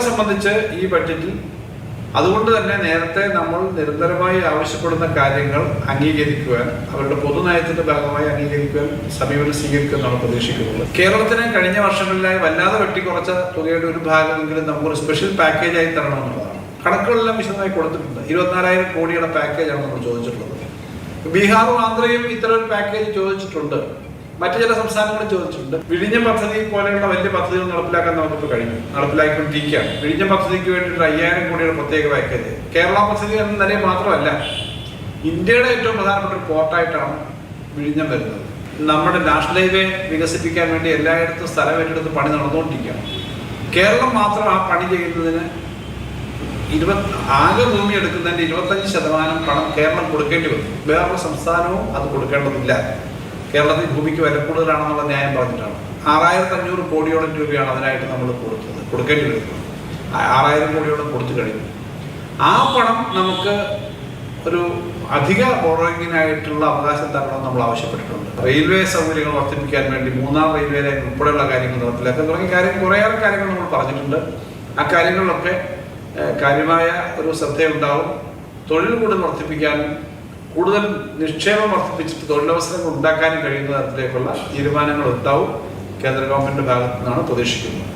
സംബന്ധിച്ച് ഈ ബഡ്ജറ്റിൽ അതുകൊണ്ട് തന്നെ നേരത്തെ നമ്മൾ നിരന്തരമായി ആവശ്യപ്പെടുന്ന കാര്യങ്ങൾ അംഗീകരിക്കുവാൻ, അവരുടെ പൊതുനയത്തിന്റെ ഭാഗമായി അംഗീകരിക്കുവാൻ സമീപനം സ്വീകരിക്കുമെന്നാണ് പ്രതീക്ഷിക്കുന്നത്. കേരളത്തിന് കഴിഞ്ഞ വർഷങ്ങളിലായി വല്ലാതെ വെട്ടിക്കുറച്ച തുകയുടെ ഒരു ഭാഗമെങ്കിലും നമുക്കൊരു സ്പെഷ്യൽ പാക്കേജായി തരണമെന്നുള്ളതാണ്. കണക്കുകളെല്ലാം വിശദമായി കൊടുത്തിട്ടുണ്ട്. 24,000 കോടിയുടെ പാക്കേജാണ് നമ്മൾ ചോദിച്ചിട്ടുള്ളത്. ബീഹാറും ആന്ധ്രയും ഇത്തരം ഒരു പാക്കേജ് ചോദിച്ചിട്ടുണ്ട്. മറ്റു ചില സംസ്ഥാനങ്ങൾ ചോദിച്ചിട്ടുണ്ട്. വിഴിഞ്ഞം പദ്ധതി പോലെയുള്ള വലിയ പദ്ധതികൾ നടപ്പിലാക്കാൻ നമുക്കിപ്പോൾ കഴിഞ്ഞു, നടപ്പിലാക്കിക്കൊണ്ടിരിക്കുകയാണ്. വിഴിഞ്ഞം പദ്ധതിക്ക് വേണ്ടിയിട്ട് 5,000 കോടിയുടെ പ്രത്യേക പാക്കേജ്. കേരള പദ്ധതി എന്ന നിലയിൽ മാത്രമല്ല, ഇന്ത്യയുടെ ഏറ്റവും പ്രധാനപ്പെട്ട ഒരു പോർട്ടായിട്ടാണ് വിഴിഞ്ഞം വരുന്നത്. നമ്മുടെ നാഷണൽ ഹൈവേ വികസിപ്പിക്കാൻ വേണ്ടി എല്ലായിടത്തും സ്ഥലം ഏറ്റെടുത്ത് പണി നടന്നുകൊണ്ടിരിക്കുകയാണ്. കേരളം മാത്രം ആ പണി ചെയ്യുന്നതിന് ആകെ ഭൂമി എടുക്കുന്നതിൻ്റെ 25% പണം കേരളം കൊടുക്കേണ്ടി വരും. വേറൊരു സംസ്ഥാനവും അത് കൊടുക്കേണ്ടതില്ല. കേരളത്തിൽ ഭൂമിക്ക് വില കൂടുതലാണെന്നുള്ള ന്യായം പറഞ്ഞിട്ടാണ് 6,500 കോടിയോളം രൂപയാണ് അതിനായിട്ട് നമ്മൾ കൊടുക്കേണ്ടി വരുന്നത്. 6,000 കോടിയോളം കൊടുത്തു കഴിഞ്ഞു. ആ പണം നമുക്ക് ഒരു അധിക ബോറോയിങ്ങിനായിട്ടുള്ള അവകാശം തരണമെന്ന് നമ്മൾ ആവശ്യപ്പെട്ടിട്ടുണ്ട്. റെയിൽവേ സൗകര്യങ്ങൾ വർദ്ധിപ്പിക്കാൻ വേണ്ടി 3ാം റെയിൽവേ ലൈൻ ഉൾപ്പെടെയുള്ള കാര്യങ്ങൾ നടപ്പിലാക്കാൻ തുടങ്ങിയ കുറേയേറെ കാര്യങ്ങൾ നമ്മൾ പറഞ്ഞിട്ടുണ്ട്. ആ കാര്യങ്ങളിലൊക്കെ കാര്യമായ ഒരു ശ്രദ്ധയുണ്ടാവും. തൊഴിൽ കൂടുതൽ വർദ്ധിപ്പിക്കാനും കൂടുതൽ നിക്ഷേപം വർദ്ധിപ്പിച്ചിട്ട് തൊഴിലവസരങ്ങൾ ഉണ്ടാക്കാനും കഴിയുന്ന തരത്തിലേക്കുള്ള തീരുമാനങ്ങൾ ഉണ്ടാവും കേന്ദ്ര ഗവൺമെന്റിന്റെ ഭാഗത്തു നിന്നാണ് പ്രതീക്ഷിക്കുന്നത്.